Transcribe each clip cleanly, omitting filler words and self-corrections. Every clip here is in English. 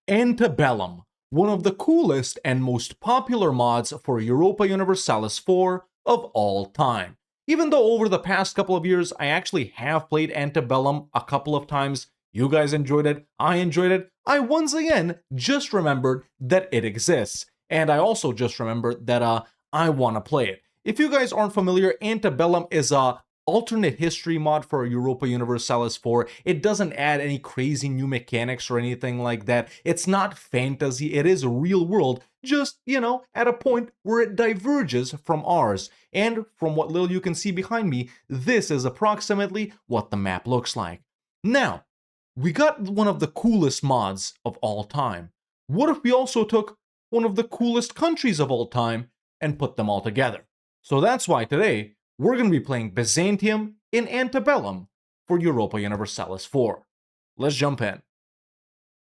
Antebellum, one of the coolest and most popular mods for Europa Universalis 4 of all time. Even though over the past couple of years I actually have played Antebellum a couple of times, you guys enjoyed it, I once again just remembered that it exists. And I also just remembered that I want to play it. If you guys aren't familiar, Antebellum is a alternate history mod for Europa Universalis 4. It doesn't add any crazy new mechanics or anything like that. It's not fantasy, it is real world, just, at a point where it diverges from ours. And from what little you can see behind me, this is approximately what the map looks like. Now, we got one of the coolest mods of all time. What if we also took one of the coolest countries of all time and put them all together? So that's why today, we're going to be playing Byzantium in Antebellum for Europa Universalis 4. Let's jump in.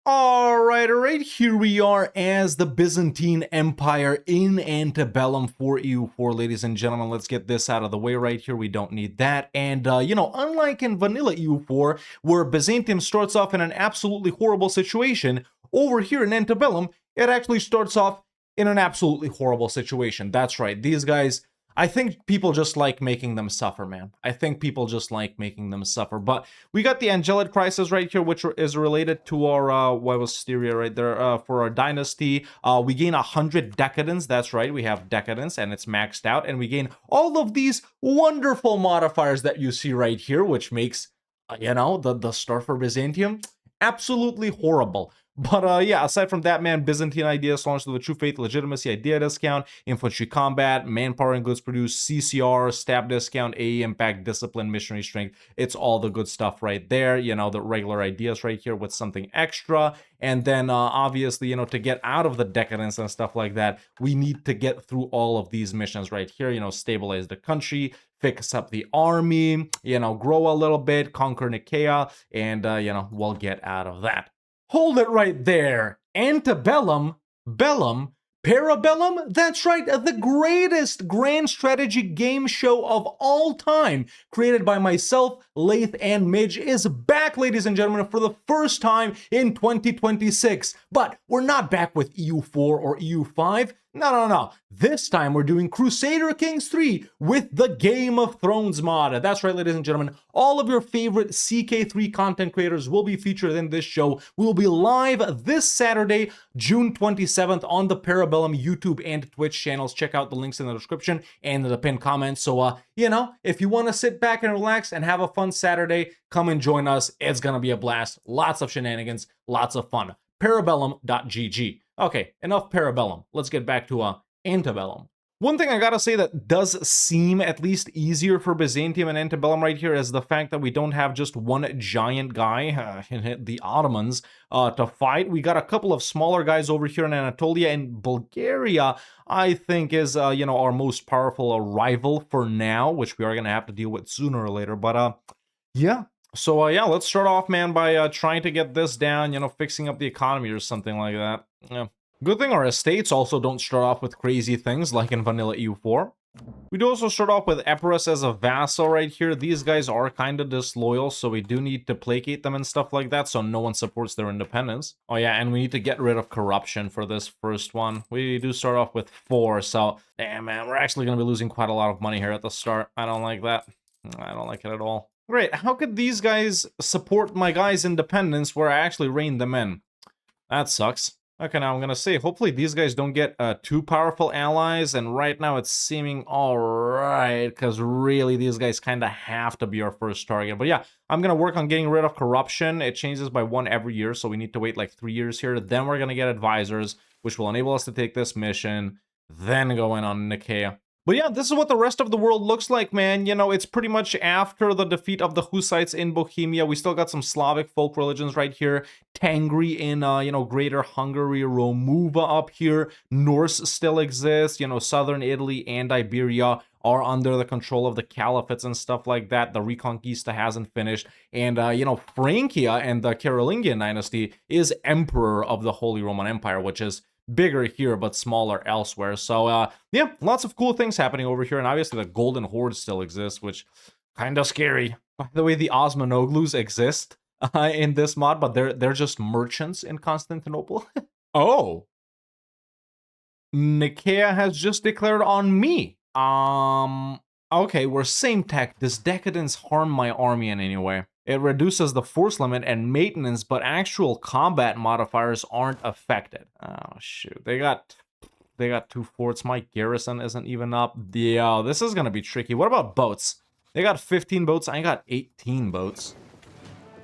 Alright, here we are as the Byzantine Empire in Antebellum for EU4, ladies and gentlemen. Let's get this out of the way right here. We don't need that. And, unlike in vanilla EU4, where Byzantium starts off in an absolutely horrible situation, over here in Antebellum, it actually starts off in an absolutely horrible situation. That's right, these guys, I think people just like making them suffer, man. I think people just like making them suffer. But we got the Angelid crisis right here, which is related to our, what was Styria right there, for our dynasty. We gain 100 decadence, that's right, we have decadence, and it's maxed out. And we gain all of these wonderful modifiers that you see right here, which makes, the start for Byzantium absolutely horrible. But yeah, aside from that, man, Byzantine ideas launched with a true faith, legitimacy, idea discount, infantry combat, manpower and goods produced, CCR, stab discount, AE impact, discipline, missionary strength. It's all the good stuff right there. The regular ideas right here with something extra. And then obviously, to get out of the decadence and stuff like that, we need to get through all of these missions right here. Stabilize the country, fix up the army, grow a little bit, conquer Nicaea, and, we'll get out of that. Hold it right there. Antebellum, Bellum, Parabellum? That's right, the greatest grand strategy game show of all time, created by myself, Lath, and Midge, is back, ladies and gentlemen, for the first time in 2026. But we're not back with EU4 or EU5. No. This time we're doing Crusader Kings 3 with the Game of Thrones mod. That's right, ladies and gentlemen. All of your favorite CK3 content creators will be featured in this show. We will be live this Saturday, June 27th on the Parabellum YouTube and Twitch channels. Check out the links in the description and in the pinned comments. So, if you want to sit back and relax and have a fun Saturday, come and join us. It's going to be a blast. Lots of shenanigans, lots of fun. Parabellum.gg. Okay, enough Parabellum. Let's get back to Antebellum. One thing I gotta say that does seem at least easier for Byzantium and Antebellum right here is the fact that we don't have just one giant guy, the Ottomans, to fight. We got a couple of smaller guys over here in Anatolia, and Bulgaria, I think, is, our most powerful rival for now, which we are gonna have to deal with sooner or later. But, yeah. So, yeah, let's start off, man, by trying to get this down, fixing up the economy or something like that. Yeah. Good thing our estates also don't start off with crazy things like in vanilla EU4. We do also start off with Epirus as a vassal right here. These guys are kind of disloyal, so we do need to placate them and stuff like that, so no one supports their independence. Oh yeah, and we need to get rid of corruption for this first one. We do start off with 4, so damn, man, we're actually going to be losing quite a lot of money here at the start. I don't like that. I don't like it at all. Great, how could these guys support my guy's independence where I actually rein them in? That sucks. Okay, now I'm gonna say, hopefully these guys don't get too powerful allies, and right now it's seeming alright, because really these guys kind of have to be our first target. But yeah, I'm gonna work on getting rid of corruption. It changes by 1 every year, so we need to wait like 3 years here. Then we're gonna get advisors, which will enable us to take this mission, then go in on Nicaea. But yeah, this is what the rest of the world looks like, man. It's pretty much after the defeat of the Hussites in Bohemia. We still got some Slavic folk religions right here. Tengri in, Greater Hungary, Romuva up here. Norse still exists. Southern Italy and Iberia are under the control of the caliphates and stuff like that. The Reconquista hasn't finished. And, Francia and the Carolingian dynasty is emperor of the Holy Roman Empire, which is bigger here but smaller elsewhere. So yeah, lots of cool things happening over here, and obviously the Golden Horde still exists, which kind of scary. By the way, the Osmanoglus exist. in this mod, but they're just merchants in Constantinople. Oh, Nicaea has just declared on me. Okay, we're same tech. Does decadence harm my army in any way? It reduces the force limit and maintenance, but actual combat modifiers aren't affected. Oh shoot, they got 2 forts. My garrison isn't even up. Yeah, this is gonna be tricky. What about boats? They got 15 boats. I got 18 boats.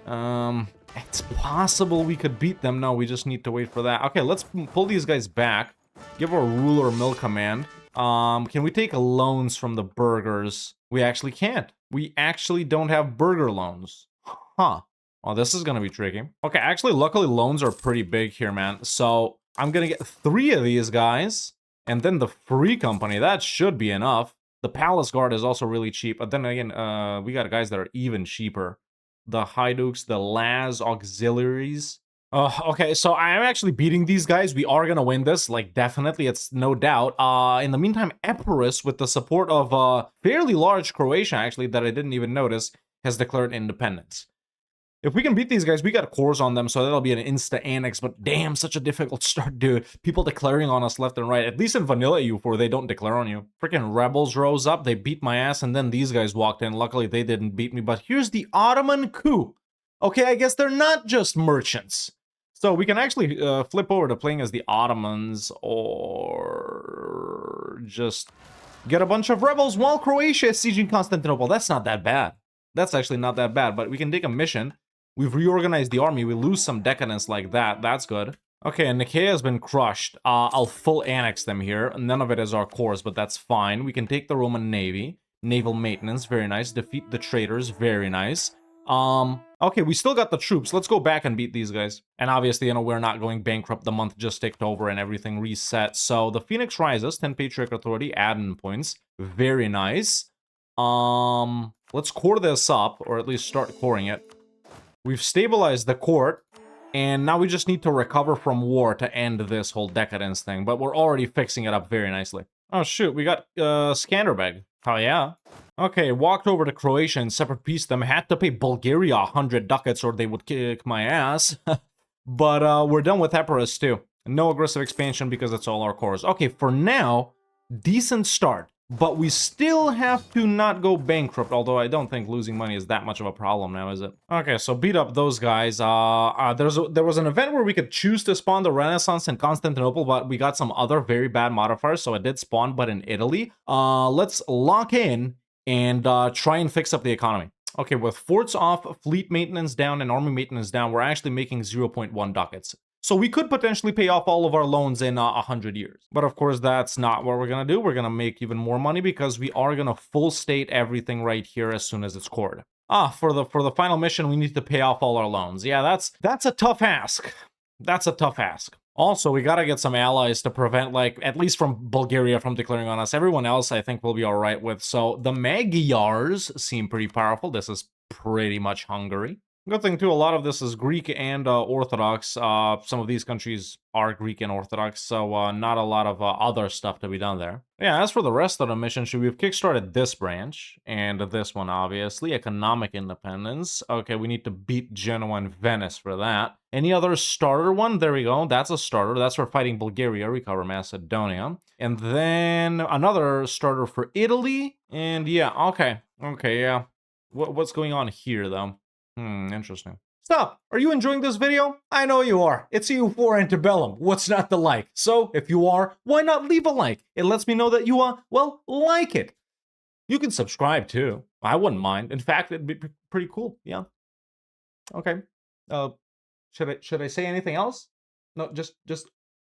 It's possible we could beat them. No, we just need to wait for that. Okay, let's pull these guys back. Give our ruler mill command. Can we take loans from the burghers? We actually can't. We actually don't have burgher loans. Huh. Oh, this is gonna be tricky. Okay, actually, luckily loans are pretty big here, man. So I'm gonna get 3 of these guys, and then the free company. That should be enough. The palace guard is also really cheap, but then again, we got guys that are even cheaper. The Hydukes, the Laz auxiliaries. Okay, so I'm actually beating these guys. We are gonna win this, like, definitely, it's no doubt. In the meantime, Epirus, with the support of fairly large Croatia, actually, that I didn't even notice, has declared independence. If we can beat these guys, we got cores on them, so that'll be an insta-annex, but damn, such a difficult start, dude. People declaring on us left and right. At least in vanilla EU4, they don't declare on you. Freaking rebels rose up, they beat my ass, and then these guys walked in. Luckily, they didn't beat me, but here's the Ottoman coup. Okay, I guess they're not just merchants. So we can actually flip over to playing as the Ottomans, or just get a bunch of rebels while Croatia is sieging Constantinople. That's not that bad. That's actually not that bad, but we can take a mission. We've reorganized the army. We lose some decadence like that. That's good. Okay, and Nicaea has been crushed. I'll full annex them here. None of it is our cores, but that's fine. We can take the Roman Navy. Naval maintenance, very nice. Defeat the traitors, very nice. Okay, we still got the troops. Let's go back and beat these guys. And obviously, you know, we're not going bankrupt. The month just ticked over and everything reset. So the Phoenix rises, 10 Patriarch Authority, add-in points. Very nice. Let's core this up, or at least start coring it. We've stabilized the court, and now we just need to recover from war to end this whole decadence thing, but we're already fixing it up very nicely. Oh shoot, we got Skanderbeg. Oh yeah. Okay, walked over to Croatia and separate pieced them. Had to pay Bulgaria 100 ducats or they would kick my ass. But we're done with Epirus too. No aggressive expansion because it's all our cores. Okay, for now, decent start. But we still have to not go bankrupt, although I don't think losing money is that much of a problem now, is it? Okay, so beat up those guys. There was an event where we could choose to spawn the Renaissance in Constantinople, but we got some other very bad modifiers, so it did spawn, but in Italy. Let's lock in and try and fix up the economy. Okay, with forts off, fleet maintenance down, and army maintenance down, we're actually making 0.1 ducats. So we could potentially pay off all of our loans in 100 years. But of course, that's not what we're going to do. We're going to make even more money because we are going to full state everything right here as soon as it's cored. For the final mission, we need to pay off all our loans. Yeah, that's a tough ask. That's a tough ask. Also, we got to get some allies to prevent, like, at least from Bulgaria from declaring on us. Everyone else, I think, we'll be all right with. So the Magyars seem pretty powerful. This is pretty much Hungary. Good thing, too, a lot of this is Greek and Orthodox. Some of these countries are Greek and Orthodox, so not a lot of other stuff to be done there. Yeah, as for the rest of the mission, we've kickstarted this branch, and this one, obviously. Economic independence. Okay, we need to beat Genoa and Venice for that. Any other starter one? There we go. That's a starter. That's for fighting Bulgaria, recover Macedonia. And then another starter for Italy. And yeah, okay. Okay, yeah. What's going on here, though? Interesting. Stop! Are you enjoying this video? I know you are. It's EU4 Antebellum. What's not to like? So, if you are, why not leave a like? It lets me know that you, well, like it. You can subscribe, too. I wouldn't mind. In fact, it'd be pretty cool. Yeah. Okay. Should I say anything else? No, just,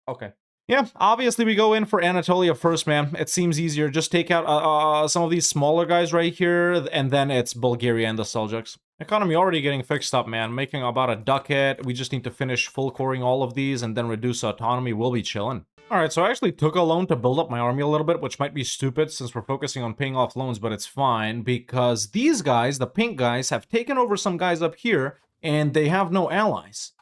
okay. Yeah, obviously we go in for Anatolia first, man. It seems easier. Just take out some of these smaller guys right here, and then it's Bulgaria and the Seljuks. Economy already getting fixed up, man. Making about a ducat. We just need to finish full coring all of these and then reduce autonomy. We'll be chilling. Alright, so I actually took a loan to build up my army a little bit, which might be stupid since we're focusing on paying off loans, but it's fine because these guys, the pink guys, have taken over some guys up here and they have no allies.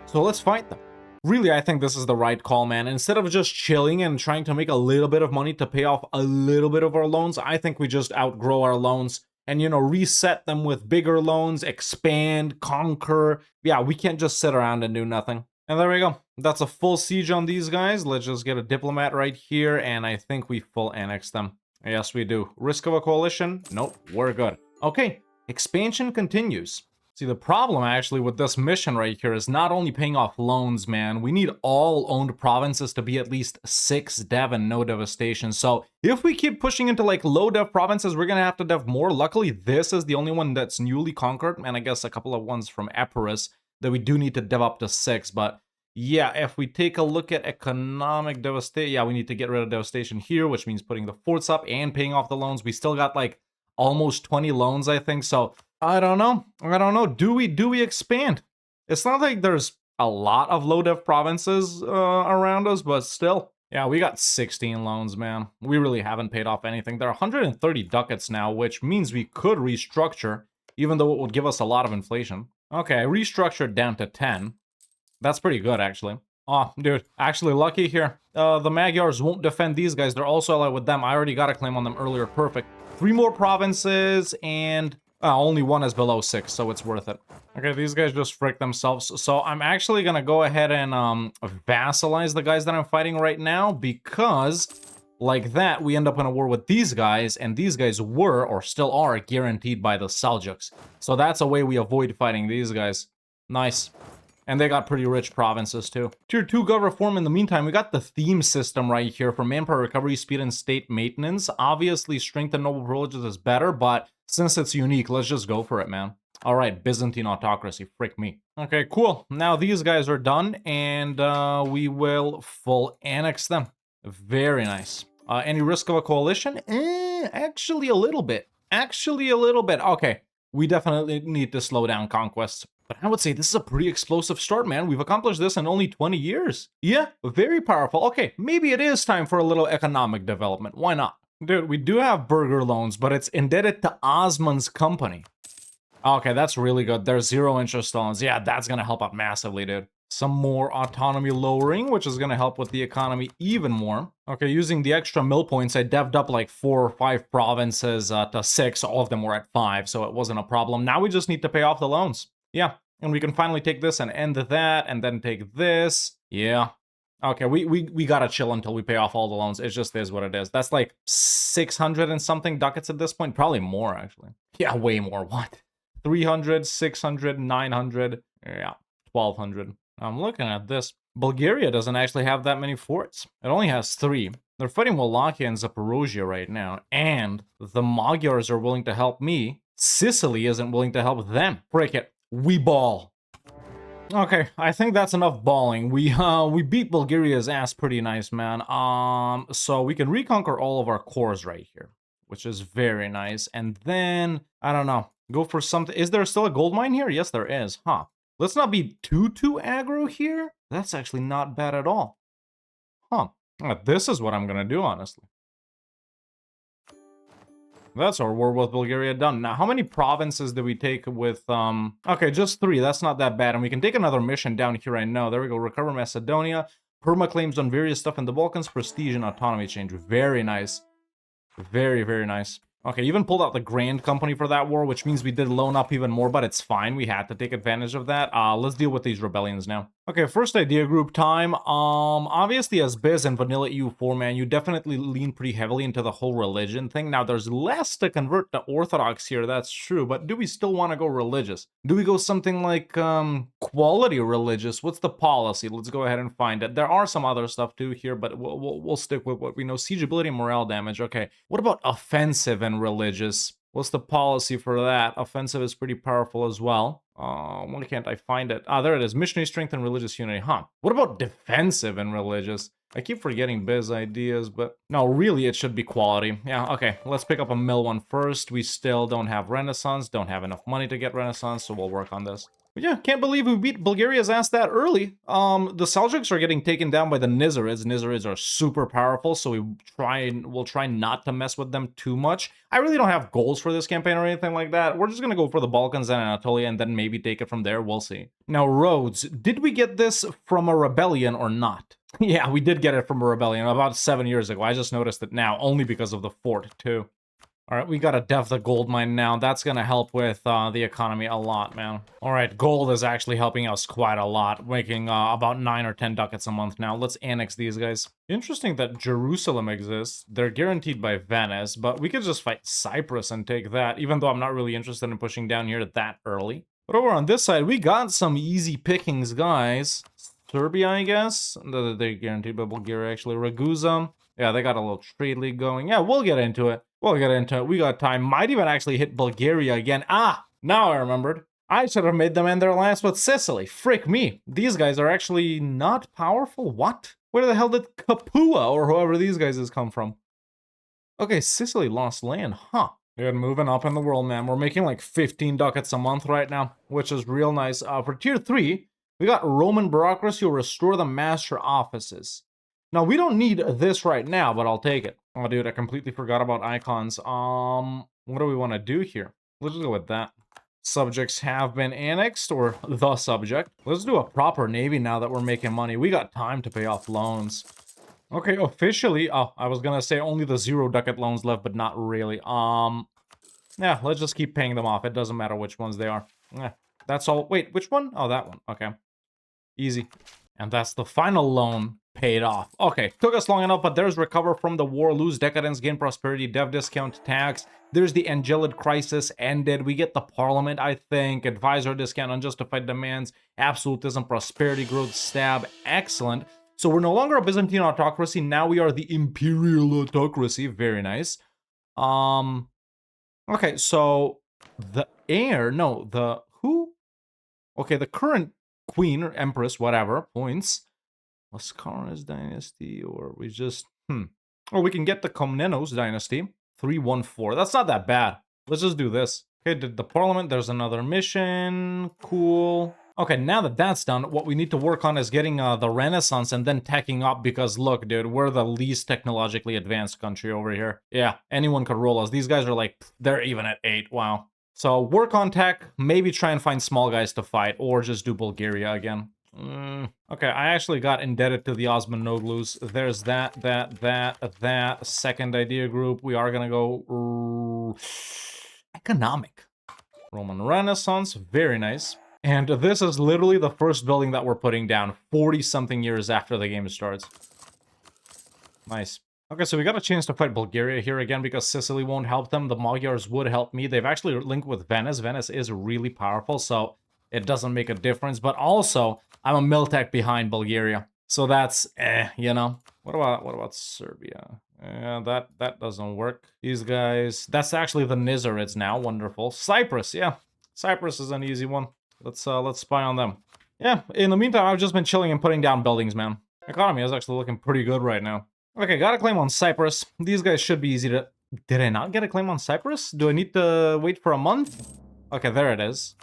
So let's fight them. Really, I think this is the right call, man. Instead of just chilling and trying to make a little bit of money to pay off a little bit of our loans, I think we just outgrow our loans and, you know, reset them with bigger loans, expand, conquer. Yeah, we can't just sit around and do nothing. And there we go. That's a full siege on these guys. Let's just get a diplomat right here, and I think we full annex them. Yes, we do. Risk of a coalition? Nope, we're good. Okay, expansion continues. See, the problem actually with this mission right here is not only paying off loans, man. We need all owned provinces to be at least 6 dev and no devastation. So if we keep pushing into like low dev provinces, we're gonna have to dev more. Luckily, this is the only one that's newly conquered, and I guess a couple of ones from Epirus that we do need to dev up to 6. But yeah, if we take a look at economic devastation, yeah, we need to get rid of devastation here, which means putting the forts up and paying off the loans. We still got like almost 20 loans, I think. So I don't know. Do we expand? It's not like there's a lot of low dev provinces around us, but still. Yeah, we got 16 loans, man. We really haven't paid off anything. There are 130 ducats now, which means we could restructure, even though it would give us a lot of inflation. Okay, I restructured down to 10. That's pretty good, actually. Oh, dude, actually lucky here. The Magyars won't defend these guys. They're also allied with them. I already got a claim on them earlier. Perfect. 3 more provinces, and only one is below 6, so it's worth it. Okay, these guys just frick themselves. So I'm actually gonna go ahead and vassalize the guys that I'm fighting right now, because like that, we end up in a war with these guys, and these guys were, or still are, guaranteed by the Seljuks. So that's a way we avoid fighting these guys. Nice. And they got pretty rich provinces, too. Tier 2 gov reform in the meantime. We got the theme system right here for manpower recovery, speed, and state maintenance. Obviously, strength and noble privileges is better, but since it's unique, let's just go for it, man. All right, Byzantine autocracy. Frick me. Okay, cool. Now these guys are done, and we will full annex them. Very nice. Any risk of a coalition? Actually a little bit. Actually a little bit. Okay, we definitely need to slow down conquests. But I would say this is a pretty explosive start, man. We've accomplished this in only 20 years. Yeah, very powerful. Okay, maybe it is time for a little economic development. Why not? Dude, we do have burger loans, but it's indebted to Osman's company. Okay, that's really good. There's 0 interest loans. Yeah, that's gonna help out massively, dude. Some more autonomy lowering, which is gonna help with the economy even more. Okay, using the extra mill points, I devved up like 4 or 5 provinces to 6. All of them were at 5, so it wasn't a problem. Now we just need to pay off the loans. Yeah, and we can finally take this and end that, and then take this. Yeah. Okay, we gotta chill until we pay off all the loans. It just is what it is. That's like 600 and something ducats at this point. Probably more, actually. Yeah, way more. What? 300, 600, 900. Yeah, 1,200. I'm looking at this. Bulgaria doesn't actually have that many forts. It only has 3. They're fighting Wallachia and Zaporozhye right now, and the Magyars are willing to help me. Sicily isn't willing to help them. Break it. We ball. Okay, I think that's enough balling. We beat Bulgaria's ass pretty nice, man. So we can reconquer all of our cores right here, which is very nice. And then, I don't know, go for something. Is there still a gold mine here? Yes, there is. Huh. Let's not be too aggro here. That's actually not bad at all. Huh. This is what I'm gonna do, honestly. That's our war with Bulgaria done. Now, how many provinces did we take with, okay, just 3. That's not that bad. And we can take another mission down here, I know. There we go. Recover Macedonia. Perma claims on various stuff in the Balkans. Prestige and autonomy change. Very nice. Very, very nice. Okay, even pulled out the Grand Company for that war, which means we did loan up even more, but it's fine. We had to take advantage of that. Let's deal with these rebellions now. Okay, first idea group time. Obviously, as Biz and Vanilla EU4, man, you definitely lean pretty heavily into the whole religion thing. Now, there's less to convert to Orthodox here, that's true, but do we still want to go religious? Do we go something like, quality religious? What's the policy? Let's go ahead and find it. There are some other stuff too here, but we'll stick with what we know. Siege ability and morale damage. Okay, what about offensive and religious? What's the policy for that? Offensive is pretty powerful as well. Why can't I find it? Ah, there it is. Missionary strength and religious unity. Huh. What about defensive and religious? I keep forgetting Biz ideas, but no, really, it should be quality. Yeah, okay. Let's pick up a mill one first. We still don't have Renaissance, don't have enough money to get Renaissance, so we'll work on this. But yeah, can't believe we beat Bulgaria's ass that early. The Seljuks are getting taken down by the Nizarids. Nizarids are super powerful, so we'll try not to mess with them too much. I really don't have goals for this campaign or anything like that. We're just gonna go for the Balkans and Anatolia and then maybe take it from there. We'll see. Now, roads. Did we get this from a rebellion or not? Yeah, we did get it from a rebellion about 7 years ago. I just noticed it now, only because of the fort, too. All right, we gotta dev the gold mine now. That's gonna help with the economy a lot, man. All right, gold is actually helping us quite a lot, making about 9 or 10 ducats a month now. Let's annex these guys. Interesting that Jerusalem exists. They're guaranteed by Venice, but we could just fight Cyprus and take that, even though I'm not really interested in pushing down here that early. But over on this side, we got some easy pickings, guys. Serbia, I guess? They're guaranteed by Bulgaria, actually. Ragusa. Yeah, they got a little trade league going. Yeah, we'll get into it. We'll get into it. We got time. Might even actually hit Bulgaria again. Ah, now I remembered. I should have made them end their alliance with Sicily. Frick me. These guys are actually not powerful. What? Where the hell did Capua or whoever these guys has come from? Okay, Sicily lost land. Huh. We're moving up in the world, man. We're making like 15 ducats a month right now, which is real nice. For tier 3, we got Roman bureaucracy will restore the master offices. Now, we don't need this right now, but I'll take it. Oh, dude, I completely forgot about icons. What do we want to do here? Let's just go with that. Subjects have been annexed, or the subject. Let's do a proper navy now that we're making money. We got time to pay off loans. Okay, officially, oh, I was gonna say only the 0 ducat loans left, but not really. Yeah, let's just keep paying them off. It doesn't matter which ones they are. Yeah, that's all. Wait, which one? Oh, that one. Okay. Easy. And that's the final loan paid off. Okay, took us long enough, but there's recover from the war, lose decadence, gain prosperity, dev discount, tax. There's the Angelid crisis ended. We get the parliament, I think. Advisor discount, unjustified demands, absolutism, prosperity, growth, stab. Excellent. So we're no longer a Byzantine autocracy. Now we are the imperial autocracy. Very nice. Okay, so the heir, no, the who? Okay, the current queen or empress, whatever, points. Lascaris dynasty, or we just, or we can get the Komnenos dynasty, 314. That's not that bad. Let's just do this. Okay, did the parliament, there's another mission, cool. Okay, now that that's done, what we need to work on is getting the Renaissance and then teching up, because look, dude, we're the least technologically advanced country over here. Yeah, anyone could roll us. These guys are like, they're even at 8, wow. So work on tech, maybe try and find small guys to fight, or just do Bulgaria again. Okay, I actually got indebted to the Osmanoglus. There's that. Second idea group. We are gonna go economic. Roman Renaissance, very nice. And this is literally the first building that we're putting down 40-something years after the game starts. Nice. Okay, so we got a chance to fight Bulgaria here again because Sicily won't help them. The Magyars would help me. They've actually linked with Venice. Venice is really powerful, so it doesn't make a difference. But also, I'm a Miltech behind Bulgaria. So that's, you know. What about Serbia? That doesn't work. These guys, that's actually the Nizarids now. Wonderful. Cyprus, yeah. Cyprus is an easy one. Let's spy on them. Yeah, in the meantime, I've just been chilling and putting down buildings, man. Economy is actually looking pretty good right now. Okay, got a claim on Cyprus. These guys should be easy to... Did I not get a claim on Cyprus? Do I need to wait for a month? Okay, there it is.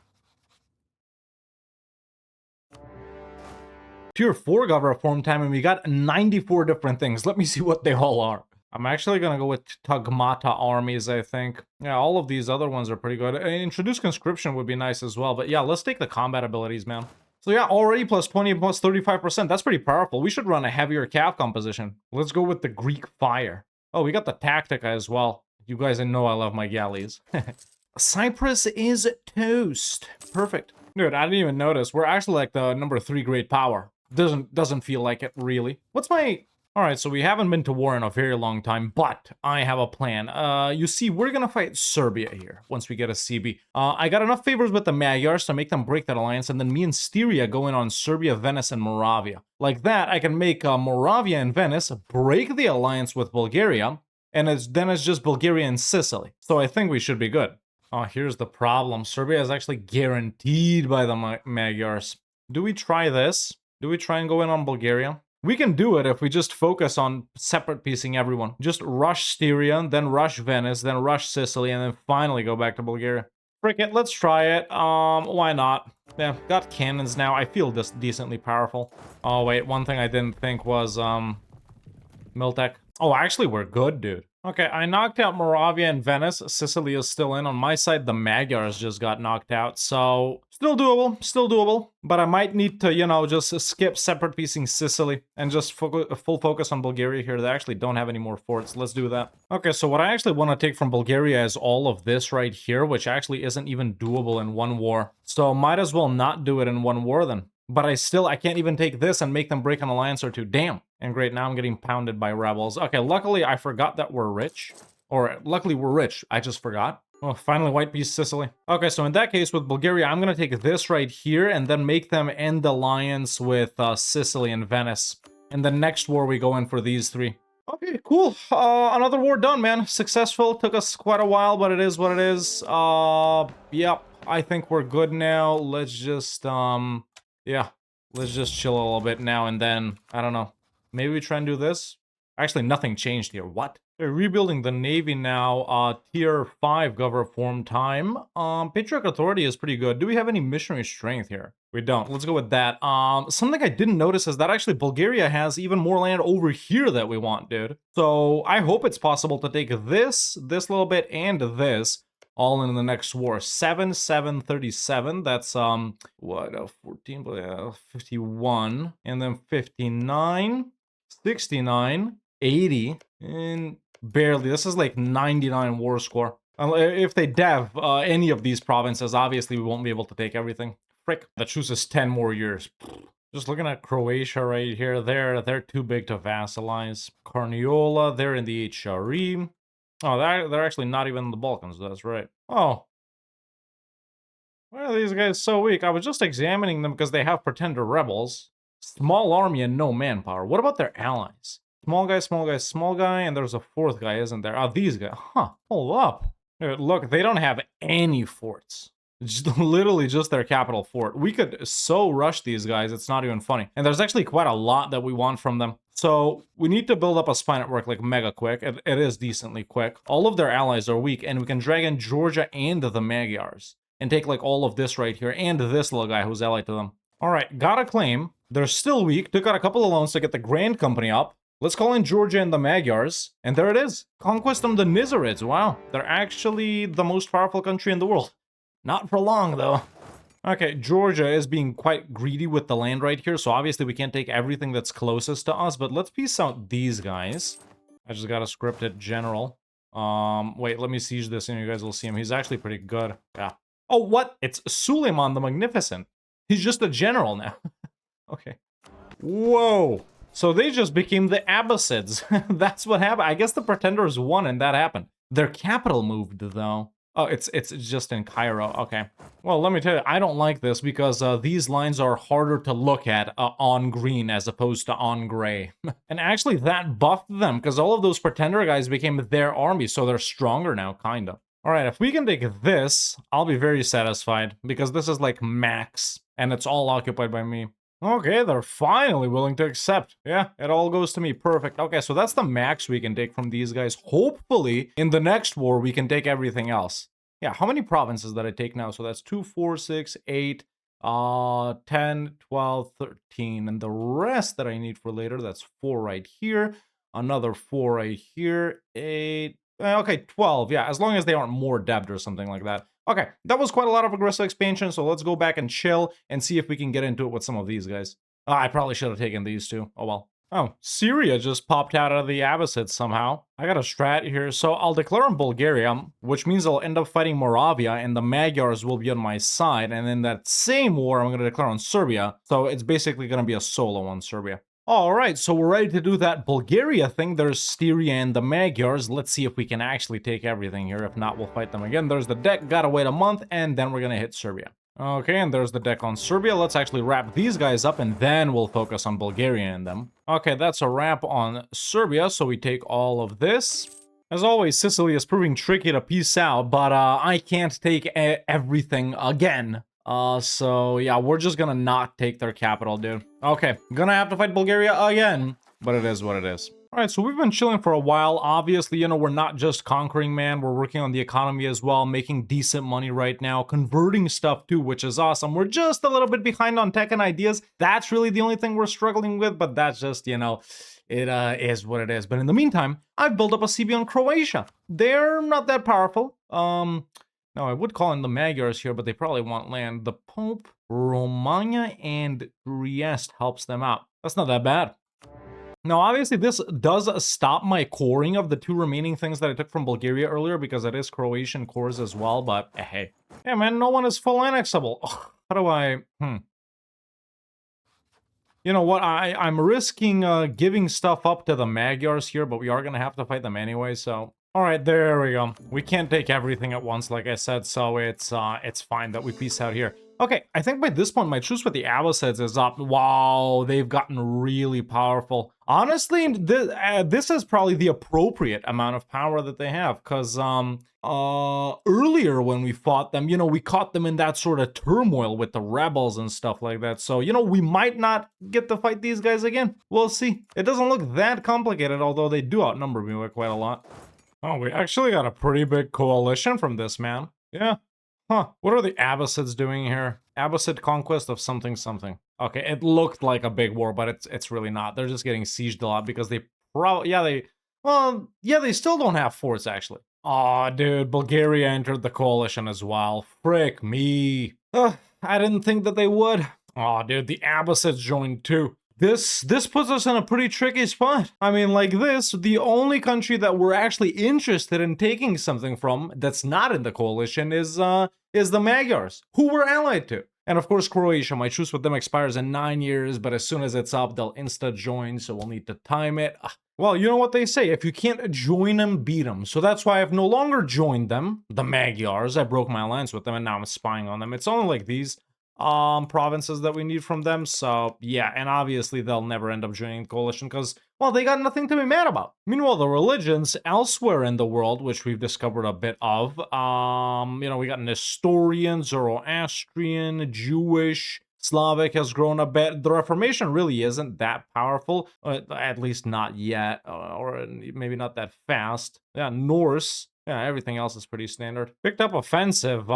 Tier 4 got reform time, and we got 94 different things. Let me see what they all are. I'm actually gonna go with Tagmata armies, I think. Yeah, all of these other ones are pretty good. Introduce conscription would be nice as well, but yeah, let's take the combat abilities, man. So yeah, already plus 20 plus 35%. That's pretty powerful. We should run a heavier cav composition. Let's go with the Greek fire. Oh, we got the Tactica as well. You guys know I love my galleys. Cyprus is toast. Perfect. Dude, I didn't even notice. We're actually like the number 3 great power. Doesn't feel like it, really. What's my... Alright, so we haven't been to war in a very long time, but I have a plan. You see, we're gonna fight Serbia here, once we get a CB. I got enough favors with the Magyars to make them break that alliance, and then me and Styria go in on Serbia, Venice, and Moravia. Like that, I can make Moravia and Venice break the alliance with Bulgaria, and then it's just Bulgaria and Sicily. So I think we should be good. Oh, here's the problem. Serbia is actually guaranteed by the Magyars. Do we try this? Do we try and go in on Bulgaria? We can do it if we just focus on separate piecing everyone. Just rush Styria, then rush Venice, then rush Sicily, and then finally go back to Bulgaria. Frick it, let's try it. Why not? Yeah, got cannons now. I feel this decently powerful. Oh wait, one thing I didn't think was, Miltech. Oh, actually we're good, dude. Okay, I knocked out Moravia and Venice. Sicily is still in. On my side, the Magyars just got knocked out. So, let's Still doable, but I might need to, you know, just skip separate piecing Sicily and just full focus on Bulgaria here. They actually don't have any more forts. Let's do that. Okay, so what I actually want to take from Bulgaria is all of this right here, which actually isn't even doable in one war. So might as well not do it in one war then. But I can't even take this and make them break an alliance or two. Damn. And great, now I'm getting pounded by rebels. Okay, luckily I forgot that we're rich. Or, luckily we're rich. I just forgot. Oh, finally white piece Sicily. Okay, so in that case, with Bulgaria, I'm gonna take this right here and then make them end alliance with Sicily and Venice. And the next war, we go in for these three. Okay, cool. Another war done, man. Successful. Took us quite a while, but it is what it is. Yep. I think we're good now. Let's just, yeah. Let's just chill a little bit now and then. I don't know. Maybe we try and do this? Actually, nothing changed here. What? They're rebuilding the navy now. Tier 5 governor form time. Patriarch authority is pretty good. Do we have any missionary strength here? We don't. Let's go with that. Something I didn't notice is that actually Bulgaria has even more land over here that we want, dude. So I hope it's possible to take this little bit, and this all in the next war. 737. That's what, 14, 51, and then 59, 69, 80, and barely. This is like 99 war score. If they dev any of these provinces, obviously we won't be able to take everything. Frick. That chooses 10 more years. Just looking at Croatia right here. They're too big to vassalize. Carniola, they're in the HRE. Oh, they're actually not even in the Balkans. That's right. Oh. Why are these guys so weak? I was just examining them because they have pretender rebels. Small army and no manpower. What about their allies? Small guy, small guy, small guy, and there's a fourth guy, isn't there? Oh, these guys. Huh. Hold up. Dude, look, they don't have any forts. Literally just their capital fort. We could so rush these guys, it's not even funny. And there's actually quite a lot that we want from them. So we need to build up a spy network like mega quick. It is decently quick. All of their allies are weak, and we can drag in Georgia and the Magyars. And take like all of this right here, and this little guy who's allied to them. Alright, got a claim. They're still weak. Took out a couple of loans to get the Grand Company up. Let's call in Georgia and the Magyars. And there it is. Conquest of the Nizarids. Wow. They're actually the most powerful country in the world. Not for long, though. Okay, Georgia is being quite greedy with the land right here, so obviously we can't take everything that's closest to us, but let's piece out these guys. I just got a scripted general. Wait, let me siege this and you guys will see him. He's actually pretty good. Yeah. Oh, what? It's Suleiman the Magnificent. He's just a general now. Okay. Whoa. So they just became the Abbasids. That's what happened. I guess the Pretenders won and that happened. Their capital moved, though. Oh, it's just in Cairo. Okay. Well, let me tell you, I don't like this because these lines are harder to look at on green as opposed to on gray. And actually, that buffed them because all of those Pretender guys became their army, so they're stronger now, kind of. All right, if we can take this, I'll be very satisfied because this is like max and it's all occupied by me. Okay, they're finally willing to accept. Yeah, it all goes to me. Perfect. Okay, so that's the max we can take from these guys. Hopefully, in the next war, we can take everything else. Yeah, how many provinces did I take now? So that's 2, 4, 6, 8, 10, 12, 13. And the rest that I need for later, that's 4 right here. Another 4 right here. 8. Okay, 12. Yeah, as long as they aren't more debt or something like that. Okay, that was quite a lot of aggressive expansion, so let's go back and chill and see if we can get into it with some of these guys. I probably should have taken these two. Oh, well. Oh, Syria just popped out of the Abbasids somehow. I got a strat here, so I'll declare on Bulgaria, which means I'll end up fighting Moravia, and the Magyars will be on my side, and in that same war, I'm going to declare on Serbia, so it's basically going to be a solo on Serbia. Alright, so we're ready to do that Bulgaria thing. There's Styria and the Magyars. Let's see if we can actually take everything here. If not, we'll fight them again. There's the deck. Gotta wait a month, and then we're gonna hit Serbia. Okay, and there's the deck on Serbia. Let's actually wrap these guys up, and then we'll focus on Bulgaria and them. Okay, that's a wrap on Serbia, so we take all of this. As always, Sicily is proving tricky to piece out, but I can't take everything again. So yeah, we're just gonna not take their capital, dude. Okay, gonna have to fight Bulgaria again, but it is what it is. All right, so we've been chilling for a while. Obviously, you know, we're not just conquering, man. We're working on the economy as well, making decent money right now, converting stuff too, which is awesome. We're just a little bit behind on tech and ideas. That's really the only thing we're struggling with, but that's just, you know, it is what it is. But in the meantime, I've built up a CB on Croatia. They're not that powerful. Now, I would call in the Magyars here, but they probably want land. The Pope, Romagna, and Trieste helps them out. That's not that bad. Now, obviously, this does stop my coring of the 2 remaining things that I took from Bulgaria earlier, because it is Croatian cores as well, but hey. Yeah, man, no one is full annexable. Ugh, how do I... You know what, I'm risking giving stuff up to the Magyars here, but we are going to have to fight them anyway, so... Alright, there we go. We can't take everything at once, like I said, so it's fine that we peace out here. Okay, I think by this point, my truce with the Abbasids is up. Wow, they've gotten really powerful. Honestly, this is probably the appropriate amount of power that they have, because, earlier when we fought them, you know, we caught them in that sort of turmoil with the rebels and stuff like that, so, you know, we might not get to fight these guys again. We'll see. It doesn't look that complicated, although they do outnumber me by quite a lot. Oh, we actually got a pretty big coalition from this, man. Yeah. Huh. What are the Abbasids doing here? Abbasid conquest of something something. Okay, it looked like a big war, but it's really not. They're just getting sieged a lot because they they still don't have forts, actually. Aw, dude, Bulgaria entered the coalition as well. Frick me. Ugh, I didn't think that they would. Aw, dude, the Abbasids joined too. This puts us in a pretty tricky spot. I mean, like this, the only country that we're actually interested in taking something from that's not in the coalition is the Magyars, who we're allied to. And of course, Croatia. My truce with them expires in 9 years, but as soon as it's up, they'll insta-join, so we'll need to time it. Well, you know what they say, if you can't join them, beat them. So that's why I've no longer joined them, the Magyars. I broke my alliance with them, and now I'm spying on them. It's only like these provinces that we need from them, so yeah, and obviously they'll never end up joining the coalition because, well, they got nothing to be mad about. Meanwhile, the religions elsewhere in the world, which we've discovered a bit of, you know, we got Nestorian, Zoroastrian, Jewish, Slavic has grown a bit. The Reformation really isn't that powerful, at least not yet, or maybe not that fast. Yeah, Norse, yeah, everything else is pretty standard. Picked up offensive,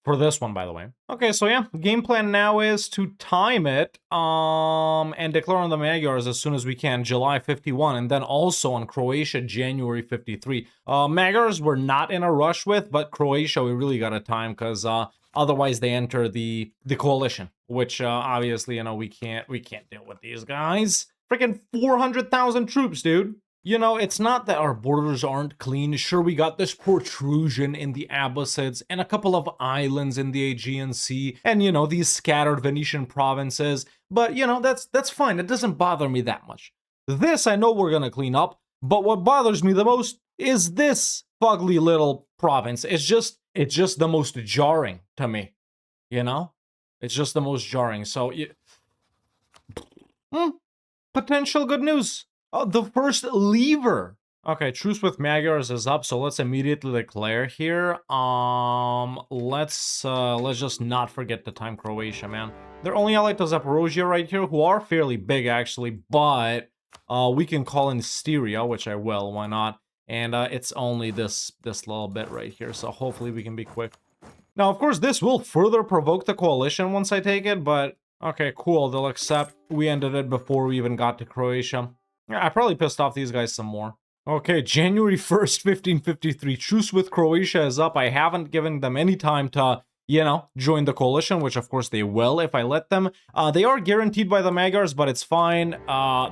for this one, by the way. Okay, so yeah, game plan now is to time it, and declare on the Magyars as soon as we can, July 51, and then also on Croatia, January 53. Magyars we're not in a rush with, but Croatia we really got to time, because otherwise they enter the coalition, which obviously, you know, we can't deal with these guys. Freaking 400,000 troops, dude. You know, it's not that our borders aren't clean. Sure, we got this protrusion in the Abbasids and a couple of islands in the Aegean Sea and, you know, these scattered Venetian provinces. But, you know, that's fine. It doesn't bother me that much. This I know we're going to clean up. But what bothers me the most is this fugly little province. It's just the most jarring to me, you know? It's just the most jarring. So, potential good news. Oh, the first lever. Okay, truce with Magyars is up, so let's immediately declare here. Let's just not forget to time Croatia, man. They're only allied to Zaporozhye right here, who are fairly big actually, but we can call in Styria, which I will. Why not? And it's only this little bit right here, so hopefully we can be quick. Now, of course, this will further provoke the coalition once I take it, but okay, cool. They'll accept. We ended it before we even got to Croatia. Yeah, I probably pissed off these guys some more. Okay, January 1st, 1553. Truce with Croatia is up. I haven't given them any time to, you know, join the coalition, which of course they will if I let them. They are guaranteed by the Magyars, but it's fine.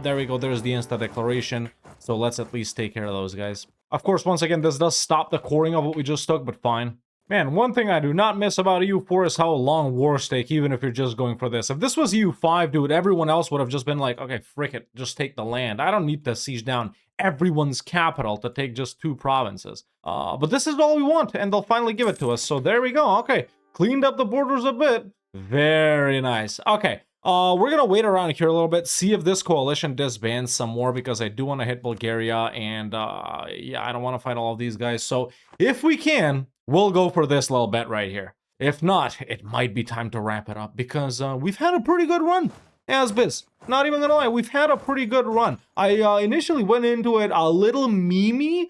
There we go. There's the insta declaration. So let's at least take care of those guys. Of course, once again, this does stop the coring of what we just took, but fine. Man, one thing I do not miss about EU4 is how long wars take, even if you're just going for this. If this was EU5, dude, everyone else would have just been like, okay, frick it, just take the land. I don't need to siege down everyone's capital to take just 2 provinces. But this is all we want, and they'll finally give it to us. So there we go. Okay, cleaned up the borders a bit. Very nice. Okay, we're gonna wait around here a little bit, see if this coalition disbands some more, because I do want to hit Bulgaria, and yeah, I don't want to fight all of these guys. So if we can, we'll go for this little bet right here. If not, it might be time to wrap it up, because we've had a pretty good run as biz. Not even gonna lie, we've had a pretty good run. I initially went into it a little memey,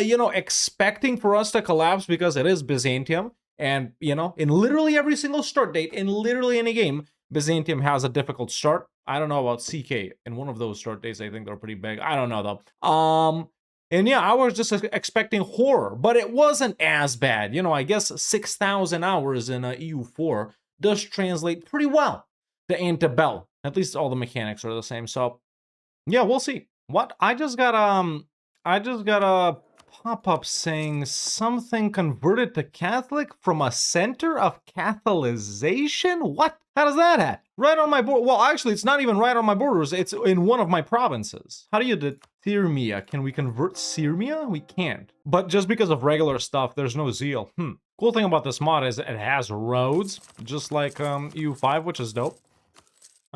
you know, expecting for us to collapse because it is Byzantium. And, you know, in literally every single start date, in literally any game, Byzantium has a difficult start. I don't know about CK. In one of those start dates, I think they're pretty big. I don't know, though. And yeah, I was just expecting horror, but it wasn't as bad. You know, I guess 6,000 hours in EU4 does translate pretty well to Antebellum. At least all the mechanics are the same. So yeah, we'll see. What? I just got a pop-up saying something converted to Catholic from a center of Catholicization? What? How does that happen? Right on my board. Well, actually, it's not even right on my borders. It's in one of my provinces. How do you do Thermia? Can we convert Sirmia? We can't. But just because of regular stuff, there's no zeal. Cool thing about this mod is it has roads, just like EU5, which is dope.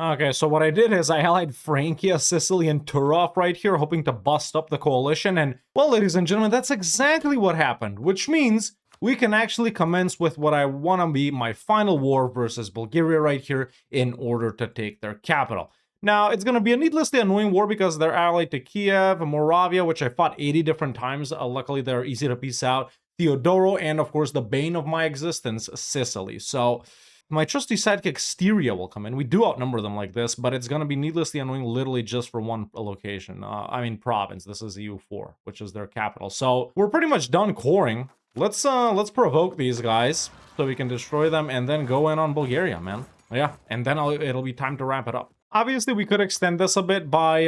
Okay, so what I did is I allied Francia, Sicily, and Turov right here, hoping to bust up the coalition, and, well, ladies and gentlemen, that's exactly what happened, which means we can actually commence with what I want to be my final war versus Bulgaria right here in order to take their capital. Now, it's going to be a needlessly annoying war because they're allied to Kiev, Moravia, which I fought 80 different times. Luckily, they're easy to piece out. Theodoro, and, of course, the bane of my existence, Sicily. So my trusty sidekick Styria will come in. We do outnumber them like this, but it's going to be needlessly annoying literally just for one location. I mean, province. This is EU4, which is their capital. So we're pretty much done coring. Let's provoke these guys so we can destroy them and then go in on Bulgaria, man. Yeah, and then it'll be time to wrap it up. Obviously, we could extend this a bit by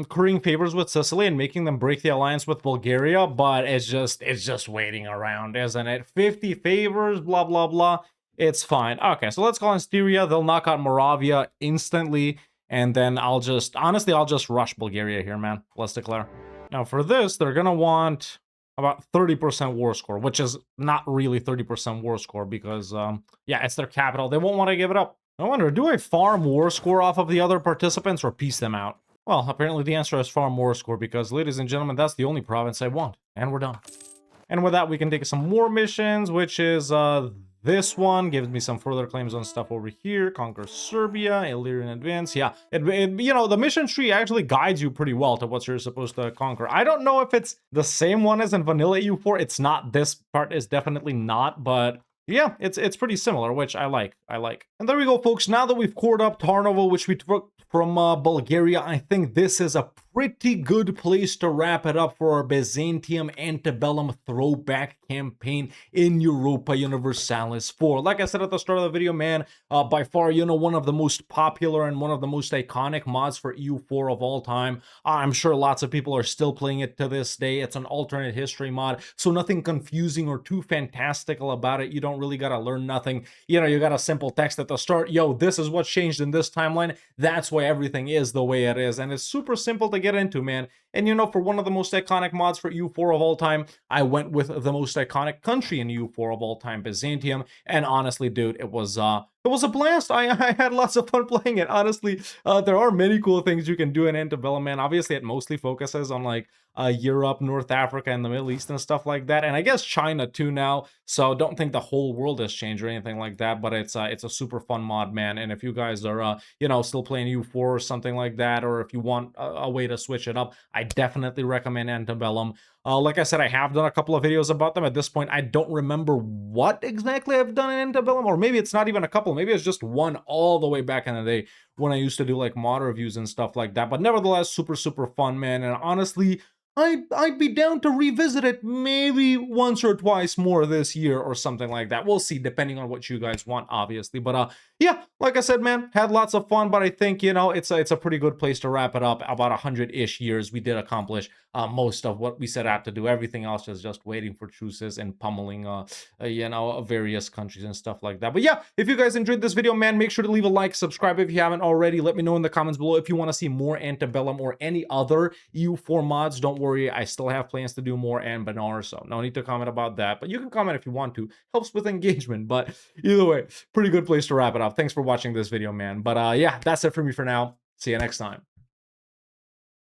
currying favors with Sicily and making them break the alliance with Bulgaria, but it's just waiting around, isn't it? 50 favors, blah, blah, blah. It's fine. Okay, so let's call in Styria. They'll knock out Moravia instantly. And then I'll just rush Bulgaria here, man. Let's declare. Now for this, they're going to want about 30% war score, which is not really 30% war score because, yeah, it's their capital. They won't want to give it up. I wonder, do I farm war score off of the other participants or piece them out? Well, apparently the answer is farm war score because, ladies and gentlemen, that's the only province I want. And we're done. And with that, we can take some more missions, which is, this one gives me some further claims on stuff over here. Conquer Serbia, Illyrian advance. Yeah, you know, the mission tree actually guides you pretty well to what you're supposed to conquer. I don't know if it's the same one as in vanilla EU4. It's not. This part is definitely not, but yeah, it's pretty similar, which I like. And there we go, folks. Now that we've cored up Tarnovo, which we took from Bulgaria, I think this is a pretty good place to wrap it up for our Byzantium Antebellum throwback campaign in Europa Universalis 4. Like I said at the start of the video, man, by far, you know, one of the most popular and one of the most iconic mods for EU4 of all time. I'm sure lots of people are still playing it to this day. It's an alternate history mod, so nothing confusing or too fantastical about it. You don't really gotta learn nothing. You know, you got a simple text at the start. Yo, this is what's changed in this timeline. That's why everything is the way it is, and it's super simple to get into, man. And you know, for one of the most iconic mods for EU4 of all time, I went with the most iconic country in EU4 of all time, Byzantium. And honestly, dude, it was a blast. I had lots of fun playing it. Honestly, there are many cool things you can do in Antebellum, man. Obviously, it mostly focuses on like Europe, North Africa, and the Middle East and stuff like that. And I guess China too now. So don't think the whole world has changed or anything like that. But it's a super fun mod, man. And if you guys are you know, still playing EU4 or something like that, or if you want a way to switch it up, I definitely recommend Antebellum. Like I said, I have done a couple of videos about them. At this point, I don't remember what exactly I've done in Antebellum, or maybe it's not even a couple. Maybe it's just one all the way back in the day when I used to do like mod reviews and stuff like that. But nevertheless, super, super fun, man. And honestly, I'd be down to revisit it maybe once or twice more this year or something like that. We'll see, depending on what you guys want, obviously. But yeah, like I said, man, had lots of fun. But I think, you know, it's a pretty good place to wrap it up. About 100-ish years, we did accomplish most of what we set out to do. Everything else is just waiting for truces and pummeling, you know, various countries and stuff like that. But yeah, if you guys enjoyed this video, man, make sure to leave a like, subscribe if you haven't already. Let me know in the comments below if you want to see more Antebellum or any other EU4 mods. Don't worry, I still have plans to do more and Banar, so no need to comment about that. But you can comment if you want to. Helps with engagement. But either way, pretty good place to wrap it up. Thanks for watching this video, man. But yeah, that's it for me for now. See you next time.